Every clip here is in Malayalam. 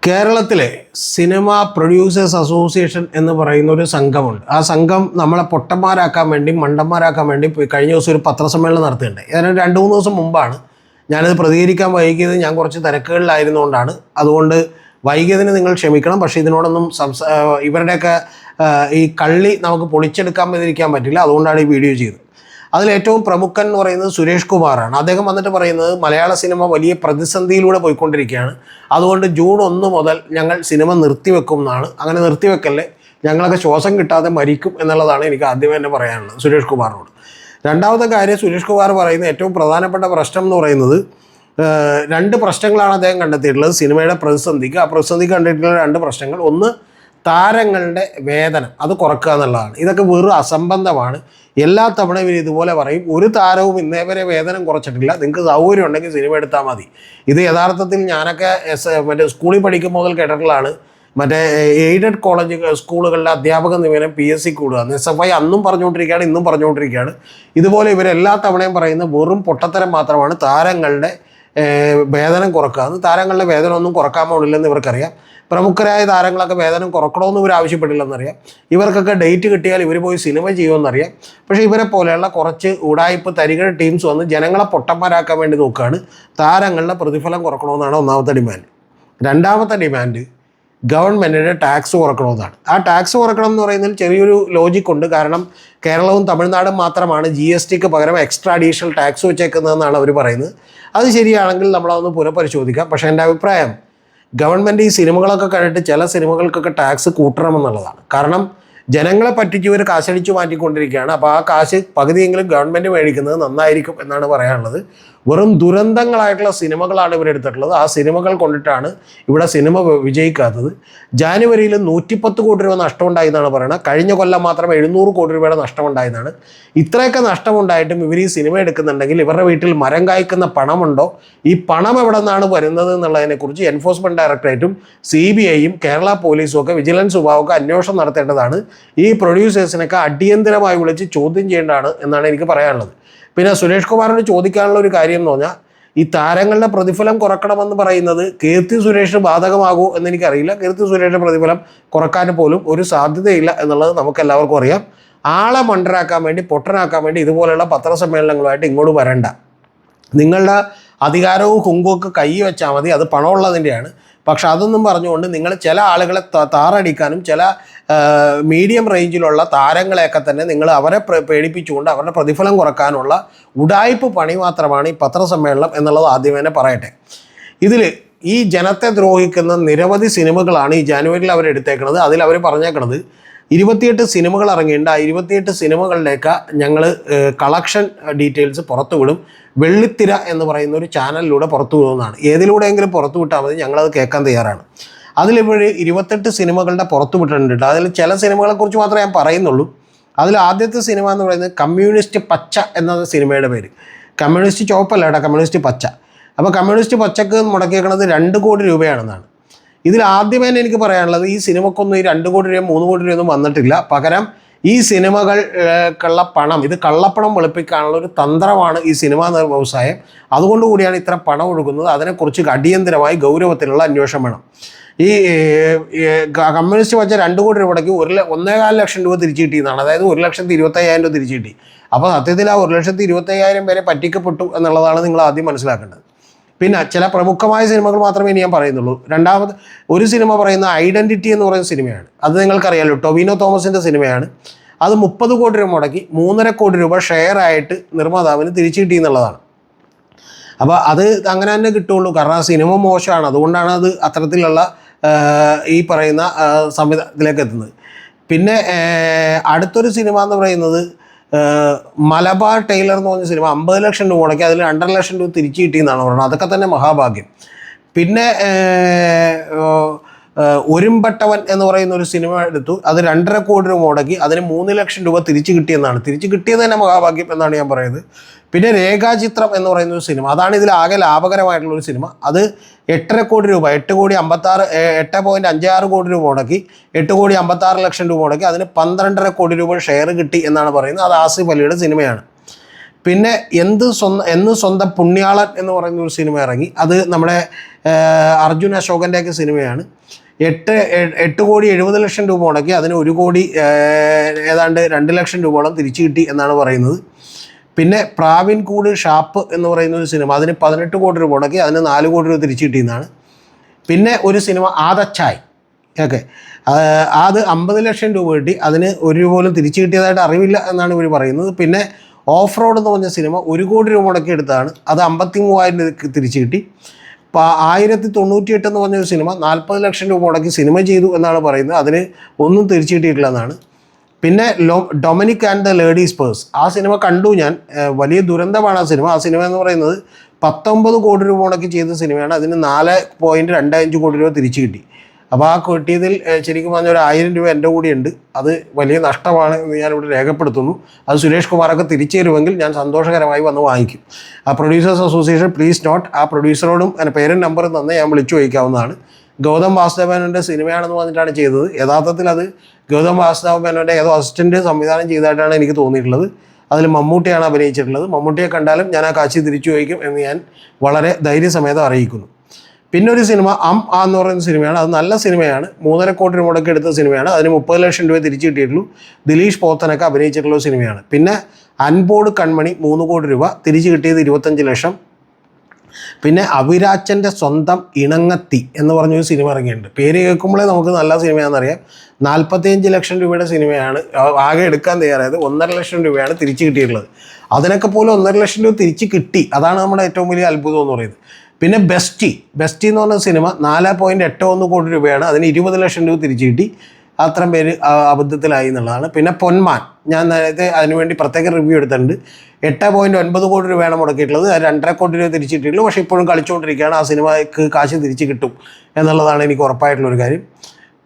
കേരളത്തിലെ സിനിമ പ്രൊഡ്യൂസേഴ്സ് അസോസിയേഷൻ എന്ന് പറയുന്ന ഒരു സംഘമുണ്ട്. ആ സംഘം നമ്മളെ പൊട്ടന്മാരാക്കാൻ വേണ്ടി മണ്ടന്മാരാക്കാൻ വേണ്ടി കഴിഞ്ഞ ദിവസം ഒരു പത്രസമ്മേളനം നടത്തുകയുണ്ടായി. ഏതാണ്ട് 2-3 ദിവസം മുമ്പാണ് ഞാനത് പ്രതികരിക്കാൻ വൈകിയത്. ഞാൻ കുറച്ച് തിരക്കുകളിലായിരുന്നുകൊണ്ടാണ്. അതുകൊണ്ട് വൈകിയതിന് നിങ്ങൾ ക്ഷമിക്കണം. പക്ഷേ ഇതിനോടൊന്നും ഇവരുടെയൊക്കെ ഈ കള്ളി നമുക്ക് പൊളിച്ചെടുക്കാൻ പറ്റിയിരിക്കാൻ പറ്റില്ല. അതുകൊണ്ടാണ് ഈ വീഡിയോ ചെയ്തത്. അതിലേറ്റവും പ്രമുഖൻ എന്ന് പറയുന്നത് സുരേഷ് കുമാറാണ്. അദ്ദേഹം വന്നിട്ട് പറയുന്നത് മലയാള സിനിമ വലിയ പ്രതിസന്ധിയിലൂടെ പോയിക്കൊണ്ടിരിക്കുകയാണ്, അതുകൊണ്ട് ജൂൺ 1 മുതൽ ഞങ്ങൾ സിനിമ നിർത്തിവെക്കും എന്നാണ്. അങ്ങനെ നിർത്തിവെക്കല്ലേ, ഞങ്ങളൊക്കെ ശ്വാസം കിട്ടാതെ മരിക്കും എന്നുള്ളതാണ് എനിക്ക് ആദ്യമേ തന്നെ പറയാനുള്ളത് സുരേഷ് കുമാറിനോട്. രണ്ടാമത്തെ കാര്യം, സുരേഷ് കുമാർ പറയുന്ന ഏറ്റവും പ്രധാനപ്പെട്ട പ്രശ്നം എന്ന് പറയുന്നത് 2 പ്രശ്നങ്ങളാണ് അദ്ദേഹം കണ്ടെത്തിയിട്ടുള്ളത് സിനിമയുടെ പ്രതിസന്ധിക്ക്. ആ പ്രതിസന്ധിക്ക് കണ്ടിട്ടുള്ള 2 പ്രശ്നങ്ങൾ. ഒന്ന്, താരങ്ങളുടെ വേതനം അത് കുറക്കുക എന്നുള്ളതാണ്. ഇതൊക്കെ വെറും അസംബന്ധമാണ്. എല്ലാ തവണയും ഇവർ ഇതുപോലെ പറയും, ഒരു താരവും ഇന്നേ വരെ വേതനം കുറച്ചിട്ടില്ല, നിങ്ങൾക്ക് സൗകര്യം ഉണ്ടെങ്കിൽ സിനിമ എടുത്താൽ മതി. ഇത് യഥാർത്ഥത്തിൽ ഞാനൊക്കെ മറ്റേ സ്കൂളിൽ പഠിക്കുമ്പോൾ മുതൽ കേട്ടിട്ടുള്ളതാണ്. മറ്റേ എയ്ഡഡ് കോളേജ് സ്കൂളുകളിലെ അധ്യാപക നിയമനം PSC കൂടുക. SFI അന്നും പറഞ്ഞുകൊണ്ടിരിക്കുകയാണ്, ഇന്നും പറഞ്ഞുകൊണ്ടിരിക്കുകയാണ്. ഇതുപോലെ ഇവരെല്ലാ തവണയും പറയുന്ന വെറും പൊട്ടത്തരം മാത്രമാണ്. താരങ്ങളുടെ വേതനം കുറക്കുക. താരങ്ങളുടെ വേതനം ഒന്നും കുറക്കാൻ പോകില്ലെന്ന് ഇവർക്കറിയാം. പ്രമുഖരായ താരങ്ങളൊക്കെ വേതനം കുറക്കണമെന്ന് ഇവർ ആവശ്യപ്പെട്ടില്ലെന്നറിയാം. ഇവർക്കൊക്കെ ഡേറ്റ് കിട്ടിയാൽ ഇവർ പോയി സിനിമ ചെയ്യുമെന്നറിയാം. പക്ഷേ ഇവരെ പോലെയുള്ള കുറച്ച് ഉടായ്പ് തരികിട ടീംസ് വന്ന് ജനങ്ങളെ പൊട്ടന്മാരാക്കാൻ വേണ്ടി നോക്കുകയാണ്. താരങ്ങളുടെ പ്രതിഫലം കുറക്കണമെന്നാണ് ഒന്നാമത്തെ ഡിമാൻഡ്. രണ്ടാമത്തെ ഡിമാൻഡ് ഗവൺമെൻറ്റിൻ്റെ ടാക്സ് കുറക്കണമെന്നാണ്. ആ ടാക്സ് കുറക്കണം എന്ന് പറയുന്നതിൽ ചെറിയൊരു ലോജിക്കുണ്ട്. കാരണം കേരളവും തമിഴ്നാടും മാത്രമാണ് GSTക്ക് പകരം എക്സ്ട്രാ അഡീഷണൽ ടാക്സ് വെച്ചേക്കുന്നതെന്നാണ് അവർ പറയുന്നത്. അത് ശരിയാണെങ്കിൽ നമ്മളതൊന്ന് പുനഃപരിശോധിക്കാം. പക്ഷേ എൻ്റെ അഭിപ്രായം ഗവൺമെൻറ് ഈ സിനിമകളൊക്കെ കണ്ടിട്ട് ചില സിനിമകൾക്കൊക്കെ ടാക്സ് കൂട്ടണമെന്നുള്ളതാണ്. കാരണം ജനങ്ങളെ പറ്റിച്ച് ഇവർ കാശടിച്ചു മാറ്റിക്കൊണ്ടിരിക്കുകയാണ്. അപ്പോൾ ആ കാശ് പകുതിയെങ്കിലും ഗവൺമെൻറ് മേടിക്കുന്നത് നന്നായിരിക്കും എന്നാണ് പറയാനുള്ളത്. വെറും ദുരന്തങ്ങളായിട്ടുള്ള സിനിമകളാണ് ഇവരെടുത്തിട്ടുള്ളത്. ആ സിനിമകൾ കൊണ്ടിട്ടാണ് ഇവിടെ സിനിമ വിജയിക്കാത്തത്. ജാനുവരിയിൽ 110 കോടി രൂപ നഷ്ടമുണ്ടായി എന്നാണ് പറയുന്നത്. കഴിഞ്ഞ കൊല്ലം മാത്രം 700 കോടി രൂപയുടെ നഷ്ടമുണ്ടായതാണ്. ഇത്രയൊക്കെ നഷ്ടമുണ്ടായിട്ടും ഇവർ ഈ സിനിമ എടുക്കുന്നുണ്ടെങ്കിൽ ഇവരുടെ വീട്ടിൽ മരം കായ്ക്കുന്ന പണമുണ്ടോ? ഈ പണം എവിടെ നിന്നാണ് വരുന്നത് എന്നുള്ളതിനെക്കുറിച്ച് എൻഫോഴ്സ്മെൻറ്റ് ഡയറക്ടറേറ്റും CBIയും കേരള പോലീസും ഒക്കെ വിജിലൻസ് വിഭാഗമൊക്കെ അന്വേഷണം നടത്തേണ്ടതാണ്. ഈ പ്രൊഡ്യൂസേഴ്സിനൊക്കെ അടിയന്തരമായി വിളിച്ച് ചോദ്യം ചെയ്യേണ്ടതാണ് എന്നാണ് എനിക്ക് പറയാനുള്ളത്. പിന്നെ സുരേഷ് കുമാറിന് ചോദിക്കാനുള്ള ഒരു കാര്യം എന്ന് പറഞ്ഞാൽ, ഈ താരങ്ങളുടെ പ്രതിഫലം കുറക്കണമെന്ന് പറയുന്നത് കീർത്തി സുരേഷ് ബാധകമാകുമോ എന്നെനിക്കറിയില്ല. കീർത്തി സുരേഷിൻ്റെ പ്രതിഫലം കുറക്കാൻ പോലും ഒരു സാധ്യതയില്ല എന്നുള്ളത് നമുക്ക് എല്ലാവർക്കും അറിയാം. ആളെ മണ്ടരാക്കാൻ വേണ്ടി, പൊട്ടനാക്കാൻ വേണ്ടി ഇതുപോലെയുള്ള പത്രസമ്മേളനങ്ങളുമായിട്ട് ഇങ്ങോട്ട് വരണ്ട. നിങ്ങളുടെ അധികാരവും കുങ്കുമൊക്കെ കൈ വെച്ചാൽ മതി, അത് പണമുള്ളതിൻ്റെയാണ്. പക്ഷെ അതൊന്നും പറഞ്ഞുകൊണ്ട് നിങ്ങൾ ചില ആളുകളെ താറടിക്കാനും ചില മീഡിയം റേഞ്ചിലുള്ള താരങ്ങളെയൊക്കെ തന്നെ നിങ്ങൾ അവരെ പേടിപ്പിച്ചുകൊണ്ട് അവരുടെ പ്രതിഫലം കുറക്കാനുള്ള ഉഡായിപ്പ് പണി മാത്രമാണ് ഈ പത്രസമ്മേളനം എന്നുള്ളത് ആദ്യമേ തന്നെ പറയട്ടെ. ഇതിൽ ഈ ജനത്തെ ദ്രോഹിക്കുന്ന നിരവധി സിനിമകളാണ് ഈ ജാനുവരിയിൽ അവരെടുത്തേക്കുന്നത്. അതിൽ അവർ പറഞ്ഞേക്കണത് 28 സിനിമകൾ ഇറങ്ങിയിട്ടുണ്ട്. ആ 28 സിനിമകളിലേക്ക് ഞങ്ങൾ കളക്ഷൻ ഡീറ്റെയിൽസ് പുറത്തുവിടും. വെള്ളിത്തിര എന്ന് പറയുന്ന ഒരു ചാനലിലൂടെ പുറത്തു വിടുന്നതാണ്. ഏതിലൂടെയെങ്കിലും പുറത്തു വിട്ടാൽ മതി, ഞങ്ങളത് കേൾക്കാൻ തയ്യാറാണ്. അതിലിപ്പോൾ 28 സിനിമകളുടെ പുറത്തു വിട്ടിട്ടുണ്ട്. അതിൽ ചില സിനിമകളെക്കുറിച്ച് മാത്രമേ ഞാൻ പറയുന്നുള്ളൂ. അതിൽ ആദ്യത്തെ സിനിമ എന്ന് പറയുന്നത് കമ്മ്യൂണിസ്റ്റ് പച്ച എന്ന സിനിമയുടെ പേര്. കമ്മ്യൂണിസ്റ്റ് ചുവപ്പല്ല കേട്ടോ, കമ്മ്യൂണിസ്റ്റ് പച്ച. അപ്പോൾ കമ്മ്യൂണിസ്റ്റ് പച്ചക്ക് മുടക്കിയേക്കുന്നത് 2 കോടി രൂപയാണെന്നാണ്. ഇതിൽ ആദ്യമേ തന്നെ എനിക്ക് പറയാനുള്ളത്, ഈ സിനിമക്കൊന്നും ഈ 2 കോടി രൂപ 3 കോടി രൂപയൊന്നും വന്നിട്ടില്ല. പകരം ഈ സിനിമകൾക്കുള്ള പണം, ഇത് കള്ളപ്പണം വെളുപ്പിക്കാനുള്ള ഒരു തന്ത്രമാണ് ഈ സിനിമാ വ്യവസായം. അതുകൊണ്ടുകൂടിയാണ് ഇത്ര പണം ഒഴുകുന്നത്. അതിനെക്കുറിച്ച് അടിയന്തരമായി ഗൗരവത്തിലുള്ള അന്വേഷണം വേണം. ഈ കമ്മ്യൂണിസ്റ്റ് വച്ച 2 കോടി രൂപയ്ക്ക് 1.25 ലക്ഷം രൂപ തിരിച്ചു കിട്ടിയെന്നാണ്. അതായത് 1,25,000 രൂപ തിരിച്ചു കിട്ടി. അപ്പോൾ സത്യത്തിൽ ആ 1,25,000 പേരെ പറ്റിക്കപ്പെട്ടു എന്നുള്ളതാണ് നിങ്ങൾ ആദ്യം മനസ്സിലാക്കേണ്ടത്. പിന്നെ ചില പ്രമുഖമായ സിനിമകൾ മാത്രമേ ഇനി ഞാൻ പറയുന്നുള്ളൂ. രണ്ടാമത് ഒരു സിനിമ പറയുന്ന ഐഡൻറ്റിറ്റി എന്ന് പറയുന്ന സിനിമയാണ്. അത് നിങ്ങൾക്കറിയാമല്ലോ, ടൊവിനോ തോമസിൻ്റെ സിനിമയാണ്. അത് 30 കോടി രൂപ മുടക്കി 3.5 കോടി രൂപ ഷെയർ ആയിട്ട് നിർമ്മാതാവിന് തിരിച്ചു കിട്ടി എന്നുള്ളതാണ്. അപ്പോൾ അത് അങ്ങനെ തന്നെ കിട്ടുള്ളൂ. കാരണം ആ സിനിമ മോശമാണ്. അതുകൊണ്ടാണ് അത് അത്തരത്തിലുള്ള ഈ പറയുന്ന സംവിധാനത്തിലേക്ക് എത്തുന്നത്. പിന്നെ അടുത്തൊരു സിനിമ എന്ന് പറയുന്നത് മലബാർ ടൈലർ എന്ന് പറഞ്ഞ സിനിമ 50 ലക്ഷം രൂപ മുടക്കി അതിൽ 2.5 ലക്ഷം രൂപ തിരിച്ചു കിട്ടിയെന്നാണ് പറയുന്നത്. അതൊക്കെ തന്നെ മഹാഭാഗ്യം. പിന്നെ ഒരുമ്പെട്ടവൻ എന്ന് പറയുന്ന ഒരു സിനിമ എടുത്തു. അത് 2.5 കോടി രൂപ മുടക്കി അതിന് 3 ലക്ഷം രൂപ തിരിച്ചു കിട്ടിയെന്നാണ്. തിരിച്ചു കിട്ടിയത് തന്നെ മഹാഭാഗ്യം എന്നാണ് ഞാൻ പറയുന്നത്. പിന്നെ രേഖാചിത്രം എന്ന് പറയുന്ന ഒരു സിനിമ, അതാണ് ഇതിൽ ആകെ ലാഭകരമായിട്ടുള്ളൊരു സിനിമ. അത് 8.5 കോടി രൂപ 8.56 കോടി രൂപ മുടക്കി 8.56 ലക്ഷം രൂപ മുടക്കി അതിന് 12.5 കോടി രൂപ ഷെയർ കിട്ടി എന്നാണ് പറയുന്നത്. അത് ആസിഫ് അലിയുടെ സിനിമയാണ്. പിന്നെ എന്ന് സ്വന്തം പുണ്യാളൻ എന്ന് പറയുന്ന ഒരു സിനിമ ഇറങ്ങി. അത് നമ്മുടെ അർജുൻ അശോകൻ്റെയൊക്കെ സിനിമയാണ്. 8,70,00,000 രൂപ മുടക്കി അതിന് 1 കോടി ഏതാണ്ട് 2 ലക്ഷം രൂപയോളം തിരിച്ചു കിട്ടി എന്നാണ് പറയുന്നത്. പിന്നെ പ്രാവിൻകൂട് ഷാപ്പ് എന്ന് പറയുന്ന ഒരു സിനിമ, അതിന് 18 കോടി രൂപ മുടക്കി അതിന് 4 കോടി രൂപ തിരിച്ചു കിട്ടിയെന്നാണ്. പിന്നെ ഒരു സിനിമ ആദച്ചായ്, ഓക്കെ, അത് 50 ലക്ഷം രൂപ കിട്ടി, അതിന് 1 രൂപ പോലും തിരിച്ചു കിട്ടിയതായിട്ട് അറിവില്ല എന്നാണ് ഇവർ പറയുന്നത്. പിന്നെ ഓഫ് റോഡ് എന്ന് പറഞ്ഞ സിനിമ 1 കോടി രൂപ മുടക്കി എടുത്തതാണ്, അത് 53,000 രൂപ തിരിച്ചു കിട്ടി. 1098 എന്ന് പറഞ്ഞൊരു സിനിമ 40 ലക്ഷം രൂപ മുടക്കി സിനിമ ചെയ്തു എന്നാണ് പറയുന്നത്, അതിന് ഒന്നും തിരിച്ചു കിട്ടിയിട്ടില്ല എന്നാണ്. പിന്നെ Dominic and the ladies purse, ആ സിനിമ കണ്ടു ഞാൻ, വലിയ ദുരന്തമാണ് ആ സിനിമ. ആ സിനിമ എന്ന് പറയുന്നത് 19 കോടി രൂപ മുടക്കി ചെയ്ത സിനിമയാണ്, അതിന് 4.25 കോടി രൂപ തിരിച്ചു കിട്ടി. അപ്പോൾ ആ കിട്ടിയതിൽ ശരിക്കും പറഞ്ഞ ഒരു 1000 രൂപ എൻ്റെ കൂടി ഉണ്ട്, അത് വലിയ നഷ്ടമാണ് എന്ന് ഞാനിവിടെ രേഖപ്പെടുത്തുന്നു. അത് സുരേഷ് കുമാറൊക്കെ തിരിച്ചു തരുമെങ്കിൽ ഞാൻ സന്തോഷകരമായി വന്ന് വാങ്ങിക്കും. ആ പ്രൊഡ്യൂസേഴ്സ് അസോസിയേഷൻ പ്ലീസ് നോട്ട്, ആ പ്രൊഡ്യൂസറോടും എൻ്റെ പേരും നമ്പറും തന്നെ ഞാൻ വിളിച്ചു ചോദിക്കാവുന്നതാണ്. ഗൗതം വാസുദേവനൻ്റെ സിനിമയാണെന്ന് പറഞ്ഞിട്ടാണ് ചെയ്തത്. യഥാർത്ഥത്തിൽ അത് ഗൗതം വാസുദേവനൻ്റെ ഏതോ അസിസ്റ്റൻറ്റ് സംവിധാനം ചെയ്തതായിട്ടാണ് എനിക്ക് തോന്നിയിട്ടുള്ളത്. അതിൽ മമ്മൂട്ടിയാണ് അഭിനയിച്ചിട്ടുള്ളത്. മമ്മൂട്ടിയെ കണ്ടാലും ഞാൻ ആ കാശ് തിരിച്ചു ചോദിക്കും എന്ന് ഞാൻ വളരെ ധൈര്യസമേതം അറിയിക്കുന്നു. പിന്നെ ഒരു സിനിമ എന്ന് പറയുന്ന സിനിമയാണ്, അത് നല്ല സിനിമയാണ്, 3.5 കോടി രൂപ മുടക്കി എടുത്ത സിനിമയാണ്, അതിന് 30 ലക്ഷം രൂപ തിരിച്ചു കിട്ടിയിട്ടുള്ളൂ. ദിലീഷ് പോത്തനൊക്കെ അഭിനയിച്ചിട്ടുള്ള സിനിമയാണ്. പിന്നെ അൻപോട് കൺമണി 3 കോടി രൂപ, തിരിച്ചു കിട്ടിയത് 25 ലക്ഷം. പിന്നെ അവിരാച്ചൻ്റെ സ്വന്തം ഇണങ്ങത്തി എന്ന് പറഞ്ഞൊരു സിനിമ ഇറങ്ങിയിട്ടുണ്ട്. പേര് കേൾക്കുമ്പോഴേ നമുക്ക് നല്ല സിനിമയാണെന്നറിയാം. 45 ലക്ഷം രൂപയുടെ സിനിമയാണ് ആകെ എടുക്കാൻ തയ്യാറായത്. 1.5 ലക്ഷം രൂപയാണ് തിരിച്ചു കിട്ടിയിട്ടുള്ളത്. അതിനൊക്കെ പോലും 1.5 ലക്ഷം രൂപ തിരിച്ച് കിട്ടി, അതാണ് നമ്മുടെ ഏറ്റവും വലിയ അത്ഭുതം എന്ന് പറയുന്നത്. പിന്നെ ബെസ്റ്റി എന്ന് പറഞ്ഞ സിനിമ 4.81 കോടി രൂപയാണ്, അതിന് 20 ലക്ഷം രൂപ തിരിച്ചു കിട്ടി. അത്രയും പേര് അബദ്ധത്തിലായി എന്നുള്ളതാണ്. പിന്നെ പൊന്മാൻ, ഞാൻ നേരത്തെ അതിനുവേണ്ടി പ്രത്യേക റിവ്യൂ എടുത്തിട്ടുണ്ട്. 8.9 കോടി രൂപയാണ് മുടക്കിയിട്ടുള്ളത്, 2.5 കോടി രൂപ തിരിച്ചിട്ടുള്ളൂ. പക്ഷേ ഇപ്പോഴും കളിച്ചുകൊണ്ടിരിക്കുകയാണ്. ആ സിനിമയ്ക്ക് കാശ് തിരിച്ച് കിട്ടും എന്നുള്ളതാണ് എനിക്ക് ഉറപ്പായിട്ടുള്ളൊരു കാര്യം.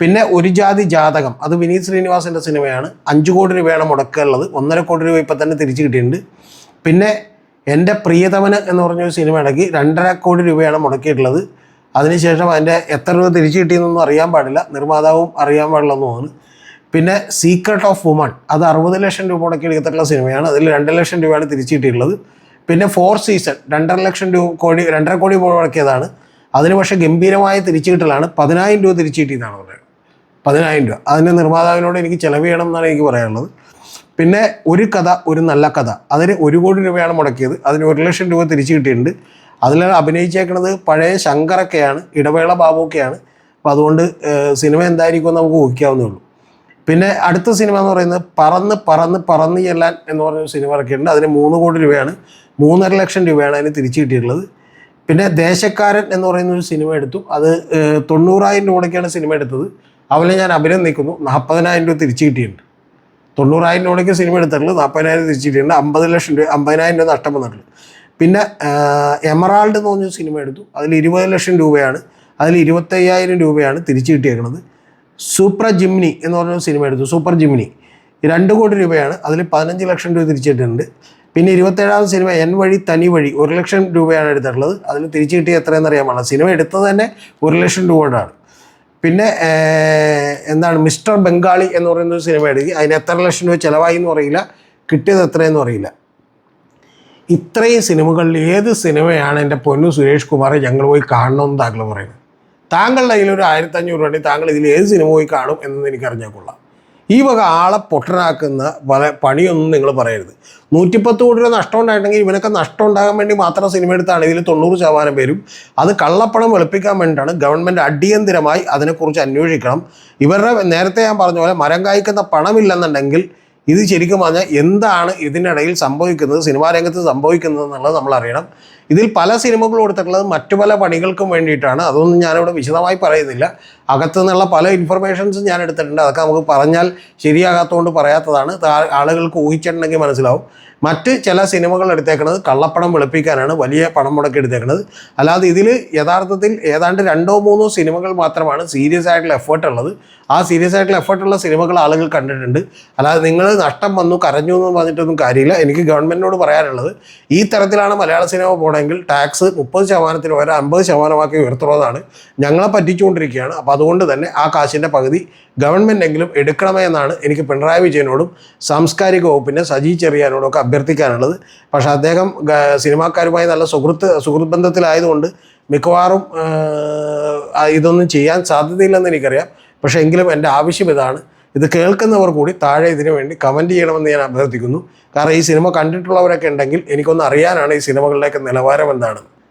പിന്നെ ഒരു ജാതി ജാതകം, അത് വിനീത് ശ്രീനിവാസൻ്റെ സിനിമയാണ്, 5 കോടി രൂപയാണ് മുടക്കുള്ളത്, 1.5 കോടി രൂപ ഇപ്പം തന്നെ തിരിച്ച് കിട്ടിയിട്ടുണ്ട്. പിന്നെ എൻ്റെ പ്രിയതമന് എന്ന് പറഞ്ഞൊരു സിനിമ ഇടയ്ക്ക് 2.5 കോടി രൂപയാണ് മുടക്കിയിട്ടുള്ളത്. അതിനുശേഷം അതിൻ്റെ എത്ര രൂപ തിരിച്ചു കിട്ടിയെന്നൊന്നും അറിയാൻ പാടില്ല, നിർമ്മാതാവും അറിയാൻ പാടില്ലെന്ന് തോന്നുന്നു. പിന്നെ സീക്രട്ട് ഓഫ് വുമൺ, അത് 60 ലക്ഷം രൂപ മുടക്കി എടുത്തിട്ടുള്ള സിനിമയാണ്, അതിൽ 2 ലക്ഷം രൂപയാണ് തിരിച്ചു കിട്ടിയിട്ടുള്ളത്. പിന്നെ 4 സീസൺ 2.5 കോടി മുടക്കിയതാണ്, അതിന് പക്ഷേ ഗംഭീരമായ തിരിച്ചു കിട്ടലാണ്, 10,000 രൂപ തിരിച്ചു കിട്ടിയെന്നാണ് പറയുന്നത്. 10,000 രൂപ, അതിൻ്റെ നിർമ്മാതാവിനോട് എനിക്ക് ചിലവ് ചെയ്യണം എന്നാണ് എനിക്ക് പറയാനുള്ളത്. പിന്നെ ഒരു കഥ ഒരു നല്ല കഥ, അതിന് 1 കോടി രൂപയാണ് മുടക്കിയത്, അതിന് 1 ലക്ഷം രൂപ തിരിച്ചു കിട്ടിയിട്ടുണ്ട്. അതിൽ അഭിനയിച്ചേക്കുന്നത് പഴയ ശങ്കറൊക്കെയാണ്, ഇടവേള ബാബുവൊക്കെയാണ്. അപ്പോൾ അതുകൊണ്ട് സിനിമ എന്തായിരിക്കും നമുക്ക് ഊഹിക്കാവുന്നേ ഉള്ളൂ. പിന്നെ അടുത്ത സിനിമ എന്ന് പറയുന്നത് പറന്ന് ചെല്ലാൻ എന്ന് പറഞ്ഞൊരു സിനിമ ഇറക്കിയിട്ടുണ്ട്, അതിന് 3 കോടി രൂപയാണ്, 3.5 ലക്ഷം രൂപയാണ് അതിന് തിരിച്ചു കിട്ടിയിട്ടുള്ളത്. പിന്നെ ദേശക്കാരൻ എന്ന് പറയുന്നൊരു സിനിമ എടുത്തു, അത് 90,000 രൂപയ്ക്കാണ് സിനിമ എടുത്തത്. അവനെ ഞാൻ അഭിനന്ദിക്കുന്നു, 40,000 രൂപ തിരിച്ചു കിട്ടിയിട്ടുണ്ട്. 90,000 രൂപയ്ക്ക് സിനിമ എടുത്തിട്ടുള്ളത് 40,000 തിരിച്ചു കിട്ടിയിട്ടുണ്ട്, 50 ലക്ഷം രൂപ 50,000 രൂപ നഷ്ടം വന്നിട്ടുള്ളത്. പിന്നെ എമറാൾഡ് എന്ന് പറഞ്ഞൊരു സിനിമ എടുത്തു, അതിൽ 20 ലക്ഷം രൂപയാണ്, അതിൽ 25,000 രൂപയാണ് തിരിച്ചു കിട്ടിയേക്കുന്നത്. സൂപ്പർ ജിംനി എന്ന് പറഞ്ഞൊരു സിനിമ എടുത്തു, സൂപ്പർ ജിംനി 2 കോടി രൂപയാണ്, അതിൽ 15 ലക്ഷം രൂപ തിരിച്ചിട്ടുണ്ട്. പിന്നെ 27ാമത് സിനിമ എൻ വഴി തനി വഴി 1 ലക്ഷം രൂപയാണ് എടുത്തിട്ടുള്ളത്, അതിൽ തിരിച്ചു കിട്ടിയ എത്രയെന്ന് അറിയാമോ? സിനിമ എടുത്തത് തന്നെ 1 ലക്ഷം രൂപയോടാണ്. പിന്നെ മിസ്റ്റർ ബംഗാളി എന്ന് പറയുന്നൊരു സിനിമ എടുക്കി, അതിന് എത്ര ലക്ഷം രൂപ ചിലവായി എന്ന് അറിയില്ല, കിട്ടിയത് എത്രയെന്നും അറിയില്ല. ഇത്രയും സിനിമകളിൽ ഏത് സിനിമയാണ് എൻ്റെ പൊന്നു സുരേഷ് കുമാറെ ഞങ്ങൾ പോയി കാണണമെന്ന് താങ്കൾ പറയുന്നത്? താങ്കളുടെ കയ്യിൽ ഒരു 1,500 രൂപ ഉണ്ടെങ്കിൽ താങ്കൾ ഇതിൽ ഏത് സിനിമ പോയി കാണും എന്ന് എനിക്കറിഞ്ഞാൽ കൊള്ളാം. ഈ വക ആളെ പൊട്ടനാക്കുന്ന പണിയൊന്നും നിങ്ങൾ പറയരുത്. 110 കോടി രൂപ നഷ്ടം ഉണ്ടായിട്ടുണ്ടെങ്കിൽ ഇവനൊക്കെ നഷ്ടം ഉണ്ടാകാൻ വേണ്ടി മാത്രം സിനിമ എടുത്താണ് ഇതിൽ 90% പേരും. അത് കള്ളപ്പണം വെളുപ്പിക്കാൻ വേണ്ടിയിട്ടാണ്. ഗവൺമെൻറ് അടിയന്തിരമായി അതിനെക്കുറിച്ച് അന്വേഷിക്കണം. ഇവരുടെ നേരത്തെ ഞാൻ പറഞ്ഞ പോലെ മരം കായ്ക്കുന്ന പണമില്ലെന്നുണ്ടെങ്കിൽ ഇത് ശരിക്കും പറഞ്ഞാൽ എന്താണ് ഇതിനിടയിൽ സംഭവിക്കുന്നത്, സിനിമാ രംഗത്ത് സംഭവിക്കുന്നത് എന്നുള്ളത് നമ്മൾ അറിയണം. ഇതിൽ പല സിനിമകളും എടുത്തിട്ടുള്ളത് മറ്റു പല പണികൾക്കും വേണ്ടിയിട്ടാണ്. അതൊന്നും ഞാനിവിടെ വിശദമായി പറയുന്നില്ല. അകത്തു നിന്നുള്ള പല ഇൻഫർമേഷൻസും ഞാൻ എടുത്തിട്ടുണ്ട്. അതൊക്കെ നമുക്ക് പറഞ്ഞാൽ ശരിയാകാത്തതുകൊണ്ട് പറയാത്തതാണ്. ആളുകൾക്ക് ഊഹിച്ചിട്ടുണ്ടെങ്കിൽ മനസ്സിലാവും. മറ്റ് ചില സിനിമകൾ എടുത്തേക്കുന്നത് കള്ളപ്പണം വെളുപ്പിക്കാനാണ്, വലിയ പണം മുടക്കി എടുത്തേക്കുന്നത്. അല്ലാതെ ഇതിൽ യഥാർത്ഥത്തിൽ ഏതാണ്ട് 2-3 സിനിമകൾ മാത്രമാണ് സീരിയസ് ആയിട്ടുള്ള എഫേർട്ട് ഉള്ളത്. ആ സീരിയസ് ആയിട്ടുള്ള എഫേർട്ടുള്ള സിനിമകൾ ആളുകൾ കണ്ടിട്ടുണ്ട്. അല്ലാതെ നിങ്ങൾ നഷ്ടം വന്നു കരഞ്ഞു എന്ന് പറഞ്ഞിട്ടൊന്നും കാര്യമില്ല. എനിക്ക് ഗവൺമെൻറ്റിനോട് പറയാനുള്ളത്, ഈ തരത്തിലാണ് മലയാള സിനിമ പോകണമെങ്കിൽ ആണെങ്കിൽ ടാക്സ് 30% വരെ 50% ഉയർത്തുന്നതാണ്. ഞങ്ങളെ പറ്റിച്ചുകൊണ്ടിരിക്കുകയാണ്. അപ്പോൾ അതുകൊണ്ട് തന്നെ ആ കാശിൻ്റെ പകുതി ഗവൺമെൻറ്റെങ്കിലും എടുക്കണമേ എന്നാണ് എനിക്ക് പിണറായി വിജയനോടും സാംസ്കാരിക വകുപ്പിൻ്റെ സജി ചെറിയാനോടും ഒക്കെ അഭ്യർത്ഥിക്കാനുള്ളത്. പക്ഷേ അദ്ദേഹം സിനിമാക്കാരുമായി നല്ല സുഹൃത്ത് ബന്ധത്തിലായതുകൊണ്ട് മിക്കവാറും ഇതൊന്നും ചെയ്യാൻ സാധ്യതയില്ലെന്ന് എനിക്കറിയാം. പക്ഷേ എങ്കിലും എൻ്റെ ആവശ്യം ഇതാണ്. ഇത് കേൾക്കുന്നവർ കൂടി താഴെ ഇതിനു വേണ്ടി കമൻറ്റ് ചെയ്യണമെന്ന് ഞാൻ അഭ്യർത്ഥിക്കുന്നു. കാരണം ഈ സിനിമ കണ്ടിട്ടുള്ളവരൊക്കെ ഉണ്ടെങ്കിൽ എനിക്കൊന്ന് അറിയാനാണ് ഈ സിനിമകളുടെയൊക്കെ നിലവാരം എന്താണ്.